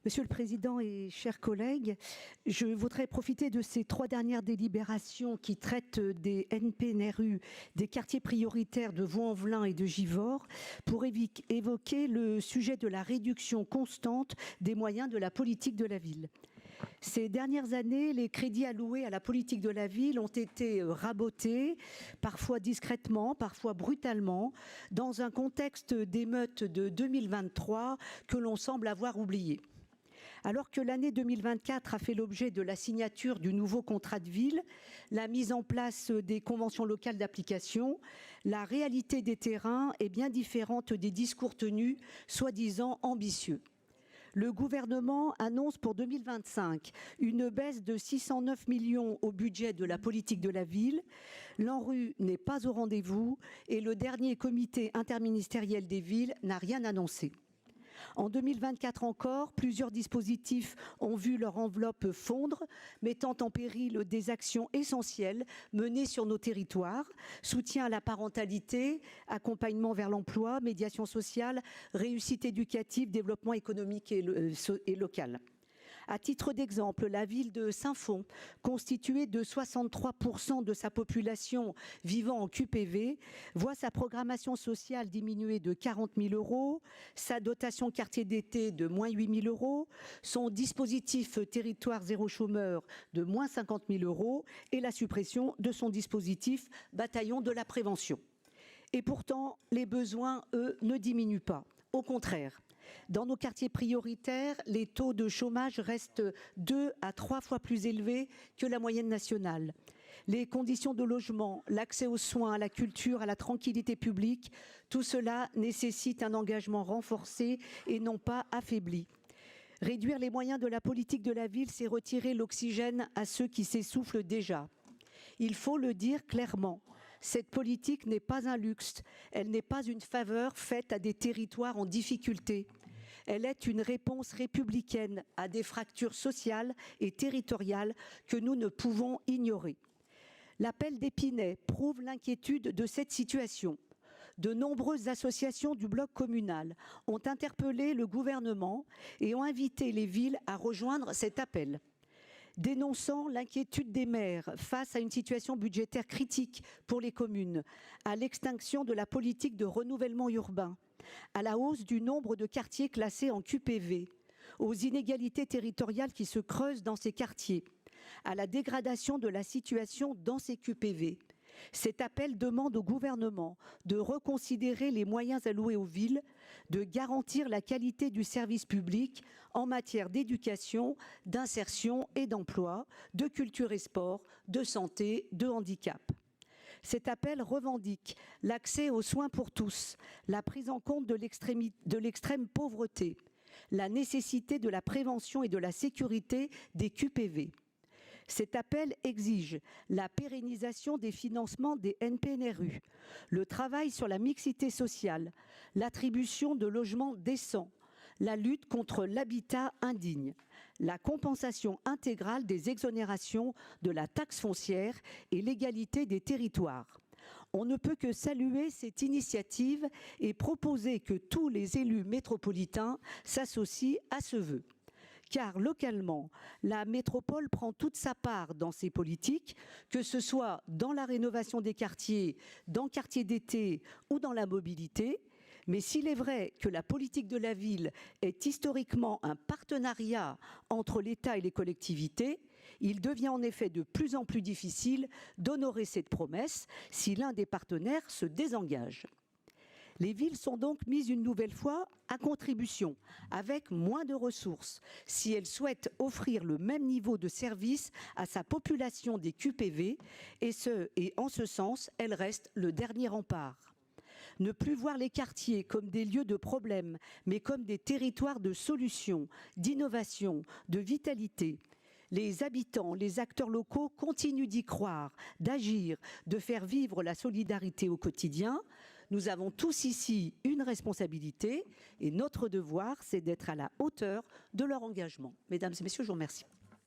Monsieur le Président et chers collègues, je voudrais profiter de ces 3 dernières délibérations qui traitent des NPNRU, des quartiers prioritaires de Vaux-en-Velin et de Givors, pour évoquer le sujet de la réduction constante des moyens de la politique de la ville. Ces dernières années, les crédits alloués à la politique de la ville ont été rabotés, parfois discrètement, parfois brutalement, dans un contexte d'émeutes de 2023 que l'on semble avoir oublié. Alors que l'année 2024 a fait l'objet de la signature du nouveau contrat de ville, la mise en place des conventions locales d'application, la réalité des terrains est bien différente des discours tenus, soi-disant ambitieux. Le gouvernement annonce pour 2025 une baisse de 609 millions au budget de la politique de la ville. L'ANRU n'est pas au rendez-vous et le dernier comité interministériel des villes n'a rien annoncé. En 2024 encore, plusieurs dispositifs ont vu leur enveloppe fondre, mettant en péril des actions essentielles menées sur nos territoires, soutien à la parentalité, accompagnement vers l'emploi, médiation sociale, réussite éducative, développement économique et local. À titre d'exemple, la ville de Saint-Fond, constituée de 63% de sa population vivant en QPV, voit sa programmation sociale diminuer de 40 000 €, sa dotation quartier d'été de moins 8 000 €, son dispositif territoire zéro chômeur de moins 50 000 € et la suppression de son dispositif bataillon de la prévention. Et pourtant, les besoins, eux, ne diminuent pas. Au contraire. Dans nos quartiers prioritaires, les taux de chômage restent 2 à 3 fois plus élevés que la moyenne nationale. Les conditions de logement, l'accès aux soins, à la culture, à la tranquillité publique, tout cela nécessite un engagement renforcé et non pas affaibli. Réduire les moyens de la politique de la ville, c'est retirer l'oxygène à ceux qui s'essoufflent déjà. Il faut le dire clairement, cette politique n'est pas un luxe, elle n'est pas une faveur faite à des territoires en difficulté. Elle est une réponse républicaine à des fractures sociales et territoriales que nous ne pouvons ignorer. L'appel d'Épinay prouve l'inquiétude de cette situation. De nombreuses associations du bloc communal ont interpellé le gouvernement et ont invité les villes à rejoindre cet appel. Dénonçant l'inquiétude des maires face à une situation budgétaire critique pour les communes, à l'extinction de la politique de renouvellement urbain, à la hausse du nombre de quartiers classés en QPV, aux inégalités territoriales qui se creusent dans ces quartiers, à la dégradation de la situation dans ces QPV. Cet appel demande au gouvernement de reconsidérer les moyens alloués aux villes, de garantir la qualité du service public en matière d'éducation, d'insertion et d'emploi, de culture et sport, de santé, de handicap. Cet appel revendique l'accès aux soins pour tous, la prise en compte de l'extrême pauvreté, la nécessité de la prévention et de la sécurité des QPV. Cet appel exige la pérennisation des financements des NPNRU, le travail sur la mixité sociale, l'attribution de logements décents, la lutte contre l'habitat indigne, la compensation intégrale des exonérations de la taxe foncière et l'égalité des territoires. On ne peut que saluer cette initiative et proposer que tous les élus métropolitains s'associent à ce vœu. Car localement, la métropole prend toute sa part dans ces politiques, que ce soit dans la rénovation des quartiers, dans le quartier d'été ou dans la mobilité. Mais s'il est vrai que la politique de la ville est historiquement un partenariat entre l'État et les collectivités, il devient en effet de plus en plus difficile d'honorer cette promesse si l'un des partenaires se désengage. Les villes sont donc mises une nouvelle fois à contribution, avec moins de ressources, si elles souhaitent offrir le même niveau de service à sa population des QPV, et en ce sens, elles restent le dernier rempart. Ne plus voir les quartiers comme des lieux de problèmes, mais comme des territoires de solutions, d'innovation, de vitalité. Les habitants, les acteurs locaux continuent d'y croire, d'agir, de faire vivre la solidarité au quotidien. Nous avons tous ici une responsabilité et notre devoir, c'est d'être à la hauteur de leur engagement. Mesdames et messieurs, je vous remercie.